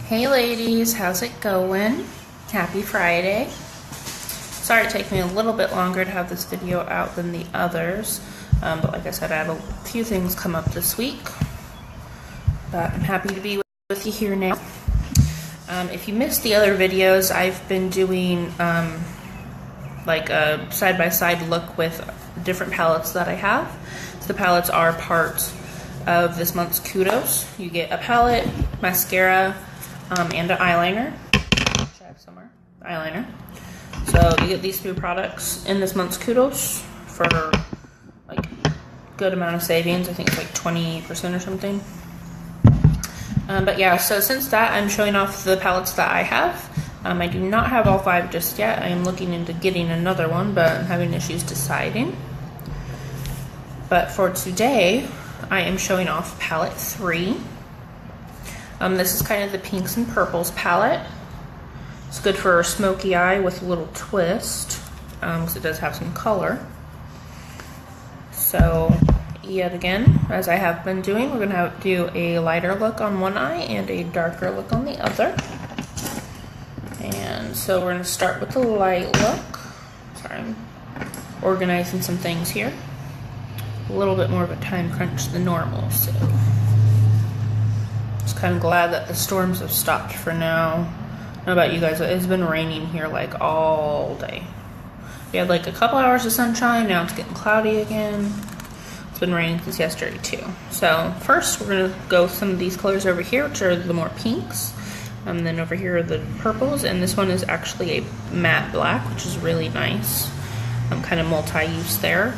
Hey ladies, how's it going? Happy Friday. Sorry it takes me a little bit longer to have this video out than the others, but like I said, I had a few things come up this week, but I'm happy to be with you here now. If you missed the other videos, I've been doing like a side-by-side look with different palettes that I have. So the palettes are part of this month's Kudos. You get a palette, mascara, and an eyeliner, which I have somewhere, eyeliner. So you get these three products in this month's Kudos for like a good amount of savings. I think it's like 20% or something. But yeah, so since that, I'm showing off the palettes that I have. I do not have all 5 just yet. I am looking into getting another one, but I'm having issues deciding. But for today, I am showing off palette 3. This is kind of the pinks and purples palette. It's good for a smoky eye with a little twist, because it does have some color. So, yet again, as I have been doing, we're going to do a lighter look on one eye and a darker look on the other. And so we're going to start with the light look. Sorry, I'm organizing some things here. A little bit more of a time crunch than normal, so just kind of glad that the storms have stopped for now. I don't know about you guys, but it's been raining here like all day. We had like a couple hours of sunshine, now it's getting cloudy again. It's been raining since yesterday too. So first we're going to go with some of these colors over here, which are the more pinks. And then over here are the purples, and this one is actually a matte black, which is really nice. Kind of multi-use there.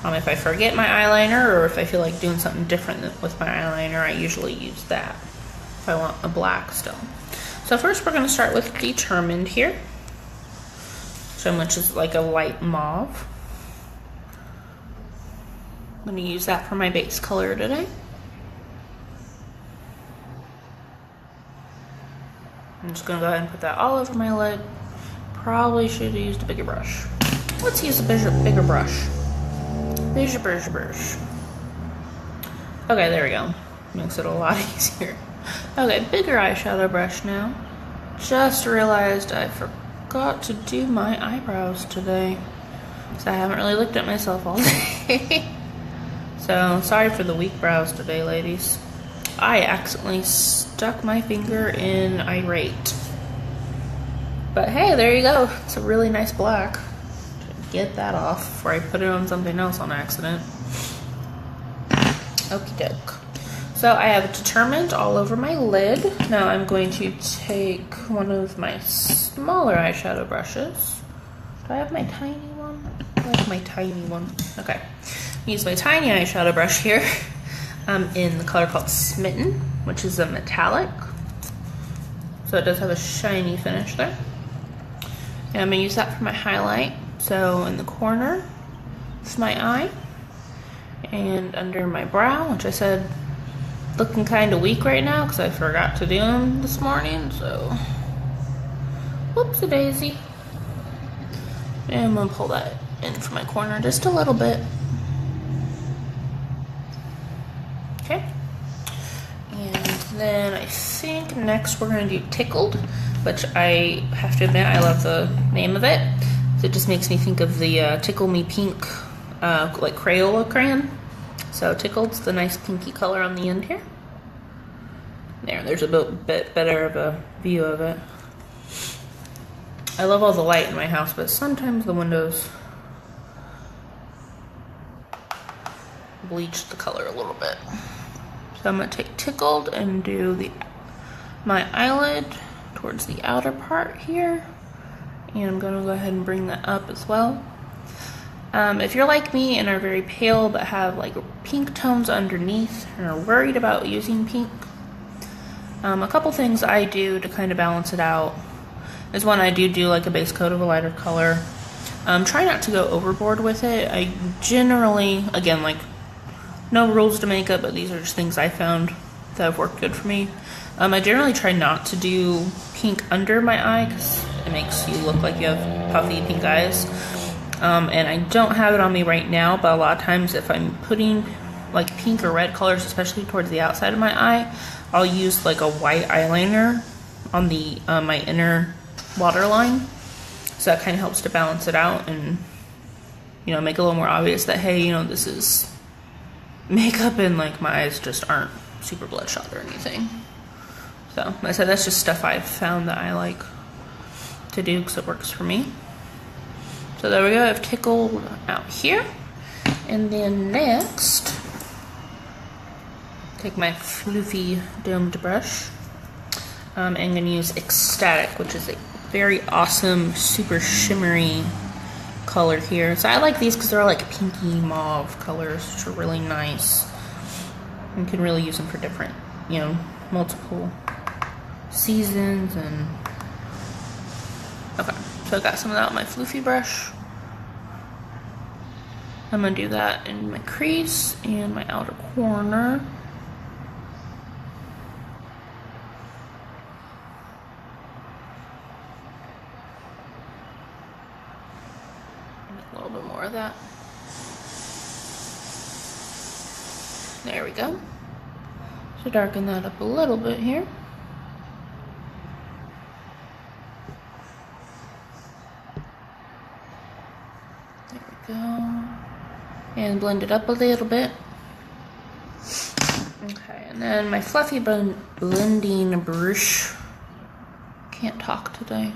If I forget my eyeliner, or if I feel like doing something different with my eyeliner, I usually use that if I want a black still. So first we're going to start with Determined here, which is like a light mauve. I'm going to use that for my base color today. I'm just going to go ahead and put that all over my lid. Probably should have used a bigger brush. Let's use a bigger brush. Bigger brush. Okay, there we go. Makes it a lot easier. Okay, bigger eyeshadow brush now. Just realized I forgot to do my eyebrows today, so I haven't really looked at myself all day. So, sorry for the weak brows today, ladies. I accidentally stuck my finger in Irate. But hey, there you go. It's a really nice black. Get that off before I put it on something else on accident. Okie doke. So I have Determined all over my lid. Now I'm going to take one of my smaller eyeshadow brushes. Do I have my tiny one? I like my tiny one. Okay. Use my tiny eyeshadow brush here. In the color called Smitten, which is a metallic. So it does have a shiny finish there. And I'm going to use that for my highlight. So in the corner, it's my eye. And under my brow, which I said looking kind of weak right now because I forgot to do them this morning. So, whoopsie daisy. And I'm going to pull that in for my corner just a little bit. Okay, and then I think next we're going to do Tickled, which I have to admit I love the name of it. So it just makes me think of the Tickle Me Pink, like Crayola crayon. So Tickled's the nice pinky color on the end here. There's a bit better of a view of it. I love all the light in my house, but sometimes the windows bleach the color a little bit. So I'm going to take Tickled and do my eyelid towards the outer part here. And I'm going to go ahead and bring that up as well. If you're like me and are very pale but have like pink tones underneath and are worried about using pink, a couple things I do to kind of balance it out is one, I do like a base coat of a lighter color. Try not to go overboard with it. I generally, again, like, no rules to makeup, but these are just things I found that have worked good for me. I generally try not to do pink under my eye because it makes you look like you have puffy pink eyes. And I don't have it on me right now, but a lot of times if I'm putting like pink or red colors, especially towards the outside of my eye, I'll use like a white eyeliner on the my inner waterline, so that kind of helps to balance it out and, you know, make it a little more obvious that, hey, you know, this is makeup and like my eyes just aren't super bloodshot or anything. So like I said, that's just stuff I've found that I like to do because it works for me. So there we go, I've tickled out here. And then next, take my floofy domed brush. I'm gonna use Ecstatic, which is a very awesome, super shimmery color here. So I like these because they're like pinky mauve colors, which are really nice. You can really use them for different, you know, multiple seasons. And okay, so I got some of that on my floofy brush. I'm gonna do that in my crease and my outer corner. A little bit more of that. There we go. So darken that up a little bit here. There we go. And blend it up a little bit. Okay, and then my fluffy blending brush. Can't talk today.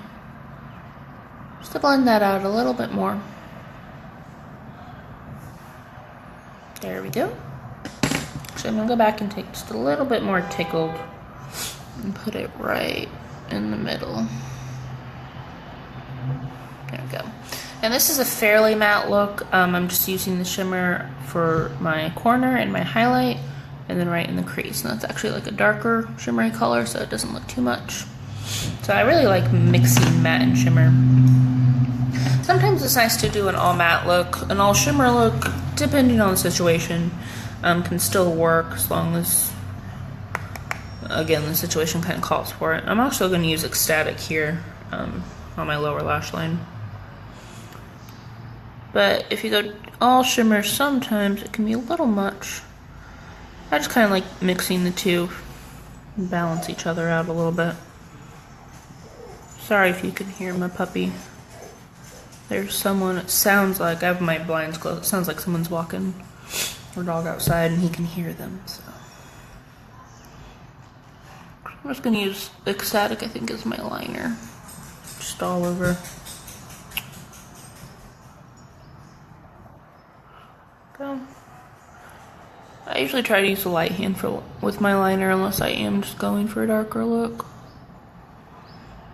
Just to blend that out a little bit more. There we go. So I'm gonna go back and take just a little bit more tickled and put it right in the middle. There we go. And this is a fairly matte look. I'm just using the shimmer for my corner and my highlight, and then right in the crease. And that's actually like a darker shimmery color, so it doesn't look too much. So I really like mixing matte and shimmer. Sometimes it's nice to do an all matte look. An all shimmer look, depending on the situation, can still work as long as, again, the situation kind of calls for it. I'm also going to use Ecstatic here on my lower lash line. But if you go all shimmer, sometimes it can be a little much. I just kind of like mixing the two and balance each other out a little bit. Sorry if you can hear my puppy. There's someone, it sounds like, I have my blinds closed, it sounds like someone's walking our dog outside and he can hear them, so. I'm just gonna use Ecstatic, I think, as my liner. Just all over. Go. I usually try to use the light hand with my liner unless I am just going for a darker look.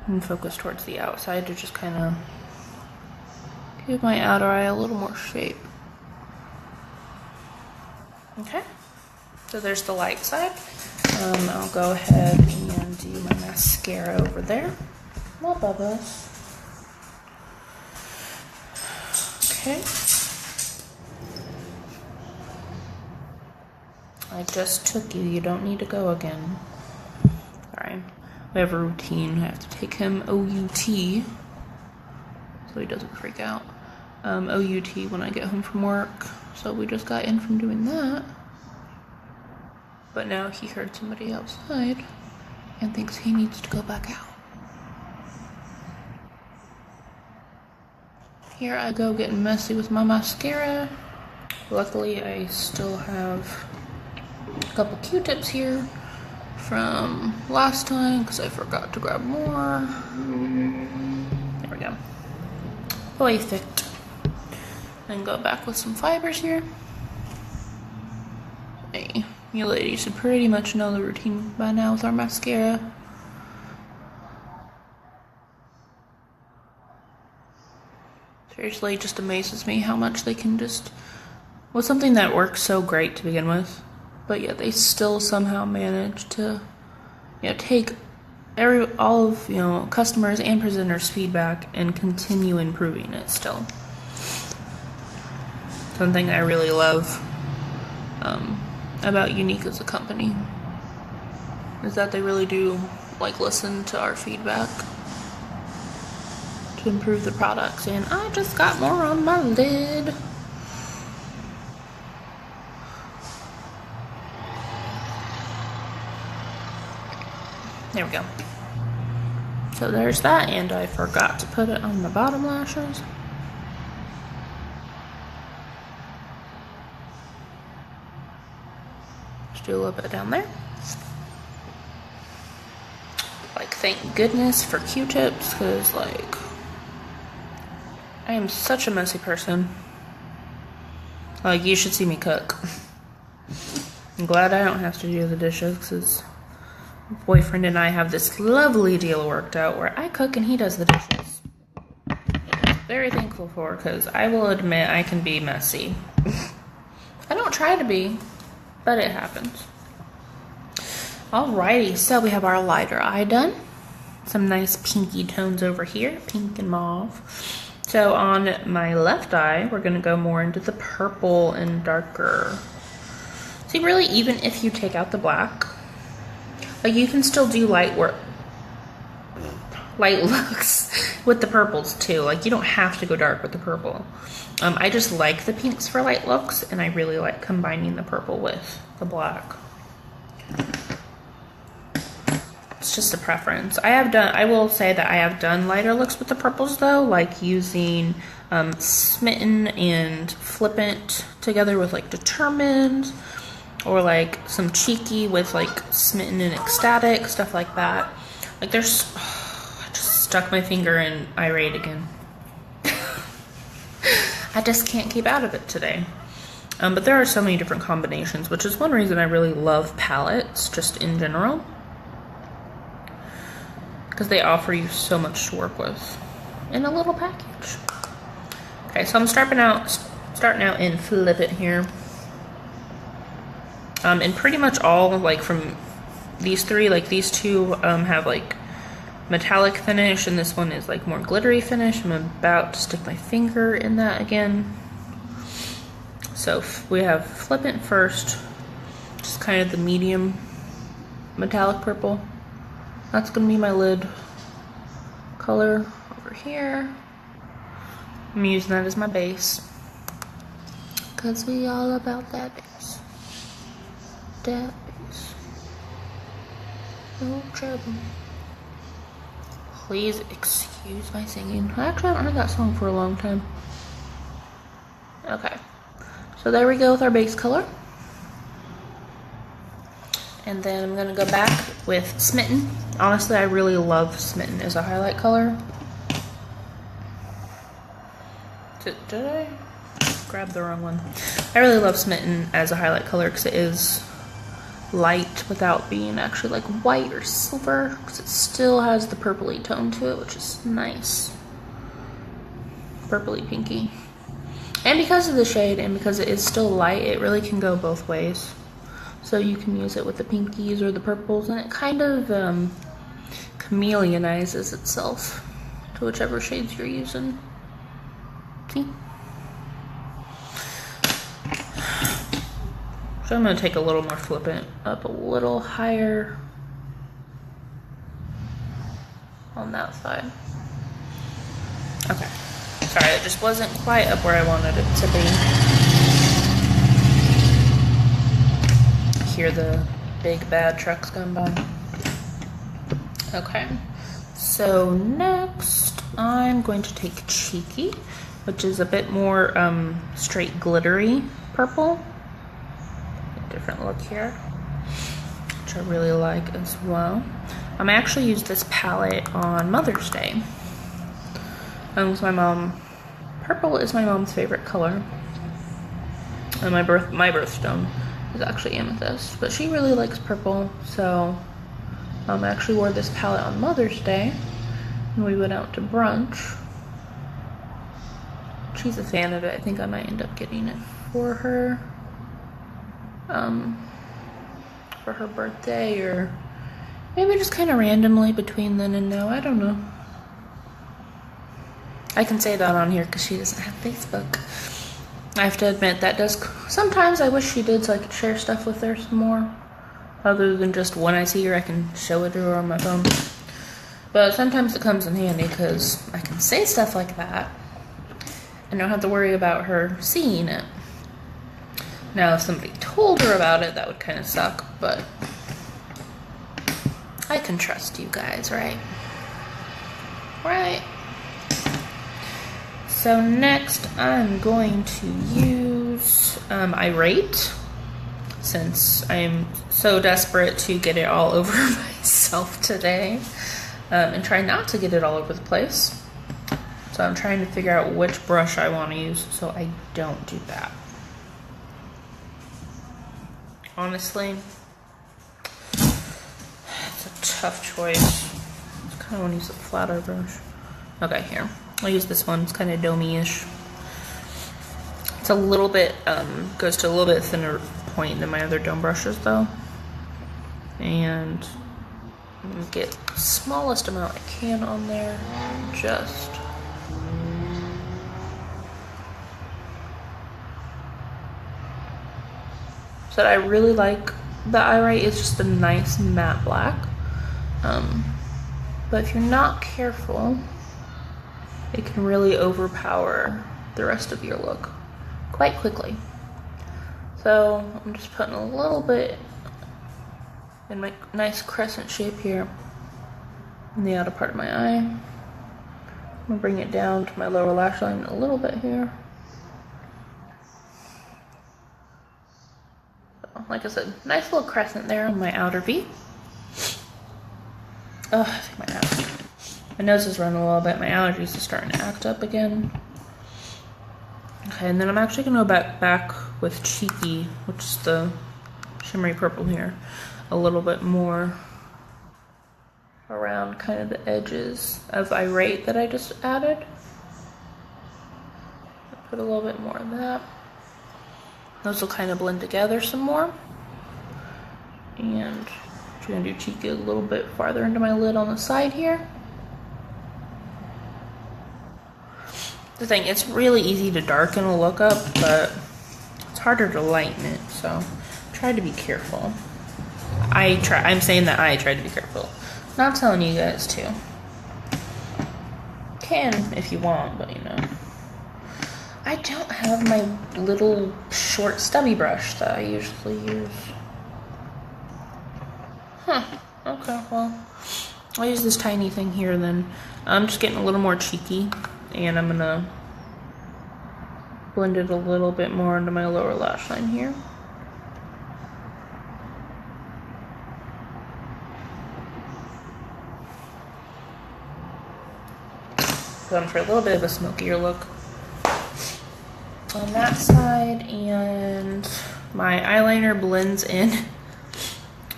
And focus towards the outside to just kind of give my outer eye a little more shape. Okay, so there's the light side. I'll go ahead and do my mascara over there. More bubbles. Okay. I just took you. You don't need to go again. Sorry. We have a routine. I have to take him OUT so he doesn't freak out. OUT when I get home from work. So we just got in from doing that. But now he heard somebody outside and thinks he needs to go back out. Here I go getting messy with my mascara. Luckily I still have a couple Q-tips here from last time because I forgot to grab more. There we go. Perfect. And go back with some fibers here. Hey, you ladies should pretty much know the routine by now with our mascara. Seriously, it just amazes me how much they can just, with something that works so great to begin with, but yet they still somehow manage to, you know, take all of, you know, customers and presenters' feedback and continue improving it still. Something I really love about Younique as a company is that they really do like listen to our feedback to improve the products. And I just got more on my lid. There we go. So there's that, and I forgot to put it on the bottom lashes. Just do a little bit down there. Like, thank goodness for Q-tips, because, like, I am such a messy person. Like, you should see me cook. I'm glad I don't have to do the dishes, because my boyfriend and I have this lovely deal worked out where I cook and he does the dishes. Very thankful for, because I will admit I can be messy. I don't try to be, but it happens. Alrighty, so we have our lighter eye done. Some nice pinky tones over here, pink and mauve. So on my left eye, we're gonna go more into the purple and darker. See, really, even if you take out the black, like, you can still do light looks with the purples too. Like, you don't have to go dark with the purple. I just like the pinks for light looks, and I really like combining the purple with the black. It's just a preference. I will say that I have done lighter looks with the purples though, like using Smitten and Flippant together with like Determined, or like some Cheeky with like Smitten and Ecstatic, stuff like that. Like, there's, I just stuck my finger in Irate again. I just can't keep out of it today. But there are so many different combinations, which is one reason I really love palettes just in general, because they offer you so much to work with in a little package. Okay, so I'm starting out in Flip It here. And pretty much all, like, from these three, like, these two have like metallic finish, and this one is like more glittery finish. I'm about to stick my finger in that again. So we have Flip It first, just kind of the medium metallic purple. That's gonna be my lid color over here. I'm using that as my base, because we all about that base. That base. No trouble. Please excuse my singing. I actually haven't heard that song for a long time. Okay. So there we go with our base color. And then I'm gonna go back with Smitten. Honestly, I really love Smitten as a highlight color. Did I grab the wrong one? I really love Smitten as a highlight color because it is light without being actually like white or silver, because it still has the purpley tone to it, which is nice. Purpley pinky. And because of the shade and because it is still light, it really can go both ways. So you can use it with the pinkies or the purples, and it kind of chameleonizes itself to whichever shades you're using. See? So I'm going to take a little more Flippant up a little higher on that side. Okay. Sorry, it just wasn't quite up where I wanted it to be. Hear the big bad trucks going by. Okay, so next I'm going to take Cheeky, which is a bit more straight glittery purple. A different look here, which I really like as well. I actually used this palette on Mother's Day. With my mom. Purple is my mom's favorite color. And my birthstone is actually amethyst, but she really likes purple, so I actually wore this palette on Mother's Day, and we went out to brunch. She's a fan of it. I think I might end up getting it for her birthday, or maybe just kind of randomly between then and now. I don't know. I can say that on here because she doesn't have Facebook. I have to admit, that does, sometimes I wish she did, so I could share stuff with her some more, other than just when I see her I can show it to her on my phone. But sometimes it comes in handy because I can say stuff like that and don't have to worry about her seeing it. Now if somebody told her about it, that would kind of suck, but I can trust you guys, right? Right. So next I'm going to use Irate, since I'm so desperate to get it all over myself today, and try not to get it all over the place. So I'm trying to figure out which brush I want to use so I don't do that. Honestly, it's a tough choice. I kind of want to use a flatter brush. Okay, here. I'll use this one. It's kind of domey-ish. It's a little bit, goes to a little bit thinner point than my other dome brushes though. And I'm going to get the smallest amount I can on there. Just. So I really like the Irate. It's just a nice matte black. But if you're not careful, it can really overpower the rest of your look quite quickly. So I'm just putting a little bit in my nice crescent shape here in the outer part of my eye. I'm gonna bring it down to my lower lash line a little bit here. So, like I said, nice little crescent there on my outer V. Oh, I think my nose is running a little bit. My allergies are starting to act up again. Okay, and then I'm actually gonna go back with Cheeky, which is the shimmery purple here, a little bit more around kind of the edges of Irate that I just added. I'll put a little bit more of that. Those will kind of blend together some more. And I'm gonna do Cheeky a little bit farther into my lid on the side here. The thing, it's really easy to darken a look up, but it's harder to lighten it, so try to be careful. I'm saying that I tried to be careful. Not telling you guys to. Can if you want, but you know. I don't have my little short stubby brush that I usually use. Huh, okay, well, I'll use this tiny thing here then. I'm just getting a little more cheeky, and I'm gonna blend it a little bit more into my lower lash line here. Going for a little bit of a smokier look on that side, and my eyeliner blends in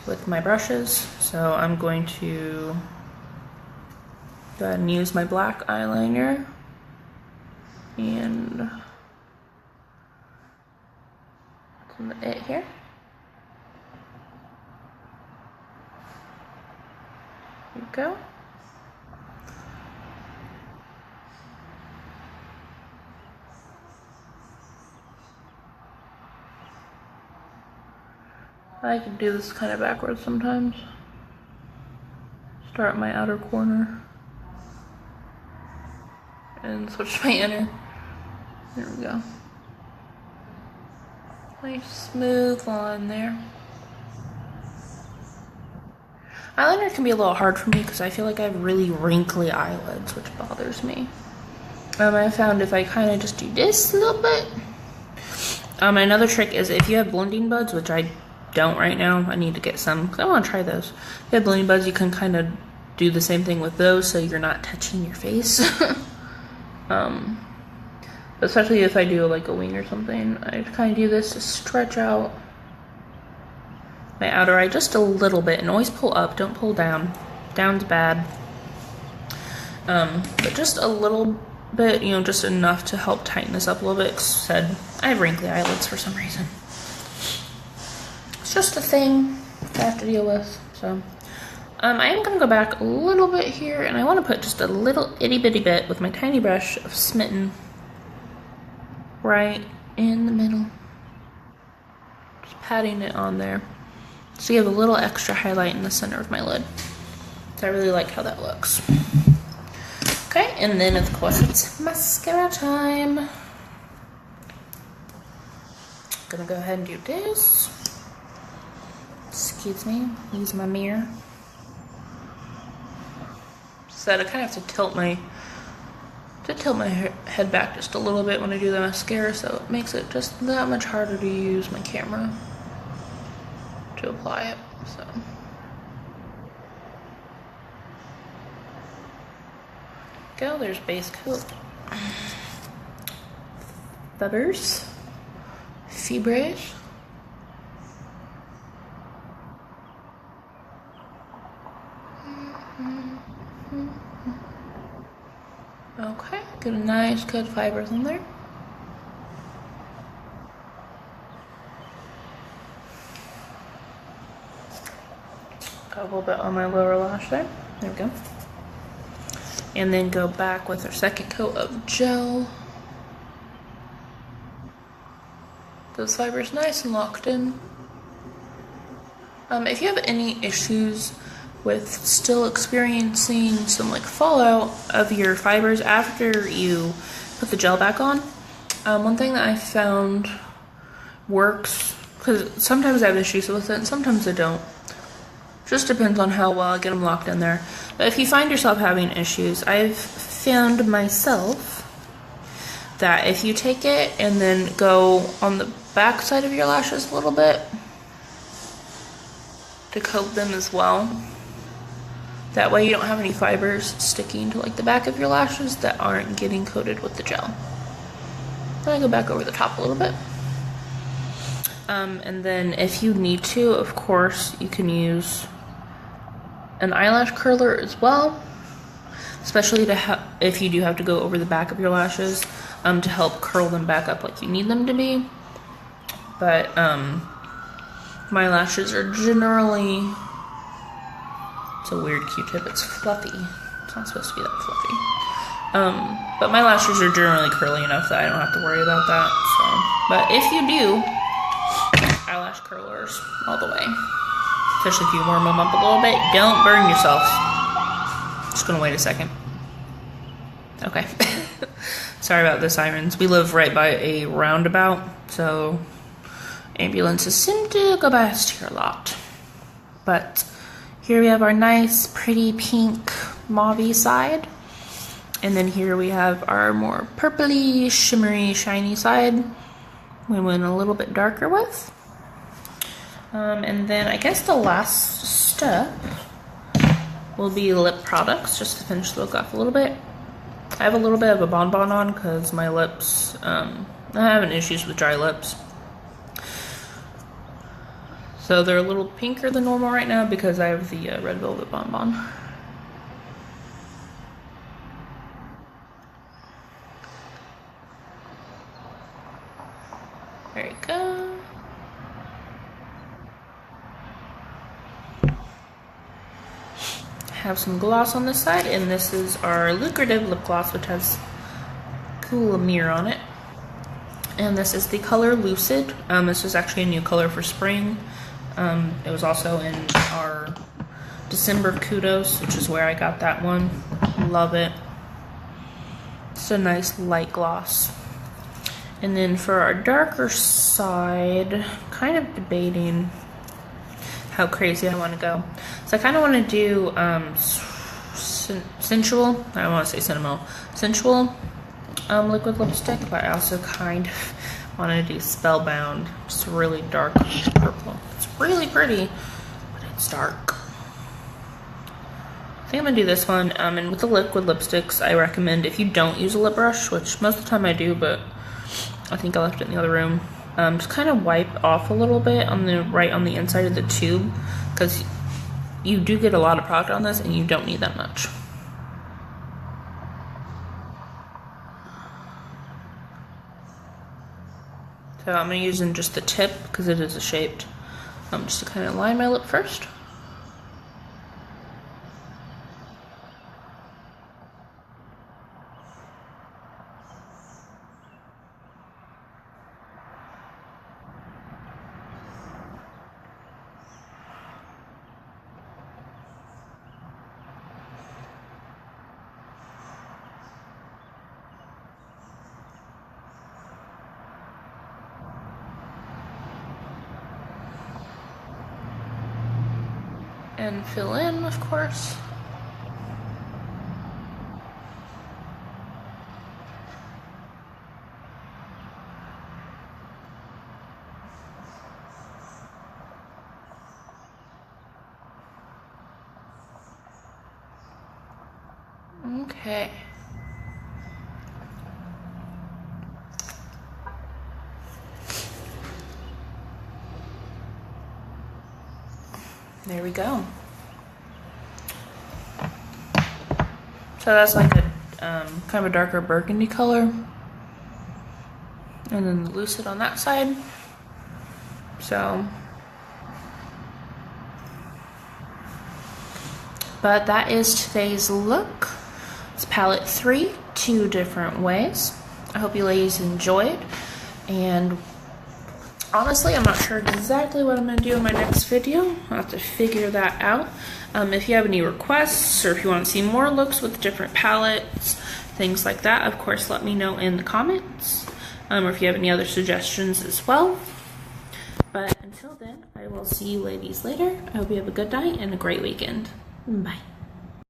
with my brushes, so I'm going to go ahead and use my black eyeliner and it here. There you go. I can do this kind of backwards sometimes. Start at my outer corner and switch to my inner. There we go. Nice smooth line there. Eyeliner can be a little hard for me because I feel like I have really wrinkly eyelids, which bothers me. I found if I kind of just do this a little bit. Another trick is if you have blending buds, which I don't right now, I need to get some because I want to try those. If you have blending buds, you can kind of do the same thing with those so you're not touching your face. Especially if I do like a wing or something, I kind of do this to stretch out my outer eye just a little bit, and always pull up, don't pull down. Down's bad. But just a little bit, you know, just enough to help tighten this up a little bit. Cause I have wrinkly eyelids for some reason. It's just a thing I have to deal with. So I am gonna go back a little bit here, and I want to put just a little itty bitty bit with my tiny brush of Smitten right in the middle. Just patting it on there. So you have a little extra highlight in the center of my lid. So I really like how that looks. Okay, and then of course it's mascara time. Gonna go ahead and do this. Excuse me, use my mirror. said, I kind of have to tilt my head back just a little bit when I do the mascara, so it makes it just that much harder to use my camera to apply it. So go, there's base coat. Fibers. Fibres. Okay, get a nice good fibers in there. Got a little bit on my lower lash there. There we go. And then go back with our second coat of gel. Those fibers nice and locked in. If you have any issues with still experiencing some like fallout of your fibers after you put the gel back on, one thing that I found works, because sometimes I have issues with it and sometimes I don't. Just depends on how well I get them locked in there. But if you find yourself having issues, I've found myself that if you take it and then go on the back side of your lashes a little bit to coat them as well, that way you don't have any fibers sticking to like the back of your lashes that aren't getting coated with the gel. Then I go back over the top a little bit. And then if you need to, of course, you can use an eyelash curler as well, especially if you do have to go over the back of your lashes to help curl them back up like you need them to be. But my lashes are generally, it's a weird Q-tip, it's fluffy. It's not supposed to be that fluffy. But my lashes are generally curly enough that I don't have to worry about that. So, but if you do, eyelash curlers all the way. Especially if you warm them up a little bit. Don't burn yourself. Just gonna wait a second. Okay. Sorry about the sirens. We live right by a roundabout, so ambulances seem to go past here a lot. But here we have our nice, pretty pink mauve side. And then here we have our more purpley, shimmery, shiny side. We went a little bit darker with. And then I guess the last step will be lip products, just to finish the look off a little bit. I have a little bit of a bonbon on because my lips, I'm having issues with dry lips. So they're a little pinker than normal right now because I have the red velvet bonbon. There you go. Have some gloss on this side, and this is our lucrative lip gloss, which has cool mirror on it. And this is the color Lucid. This is actually a new color for spring. It was also in our December Kudos, which is where I got that one. Love it. It's a nice light gloss. And then for our darker side, kind of debating how crazy I want to go. So I kind of want to do sensual, I don't want to say sentimental, sensual liquid lipstick, but I also kind of want to do Spellbound, just really dark purple. It's really pretty, but it's dark. I think I'm going to do this one, and with the liquid lipsticks, I recommend if you don't use a lip brush, which most of the time I do, but I think I left it in the other room, just kind of wipe off a little bit on the inside of the tube, because you do get a lot of product on this and you don't need that much. So I'm going to use in just the tip because it is a shaped, just to kind of line my lip first. And fill in, of course. Okay. There we go. So that's like a kind of a darker burgundy color. And then the Lucid on that side. So, but that is today's look. It's palette 3, 2 different ways. I hope you ladies enjoyed. And honestly, I'm not sure exactly what I'm going to do in my next video. I'll have to figure that out. If you have any requests or if you want to see more looks with different palettes, things like that, of course, let me know in the comments. Or if you have any other suggestions as well. But until then, I will see you ladies later. I hope you have a good night and a great weekend. Bye.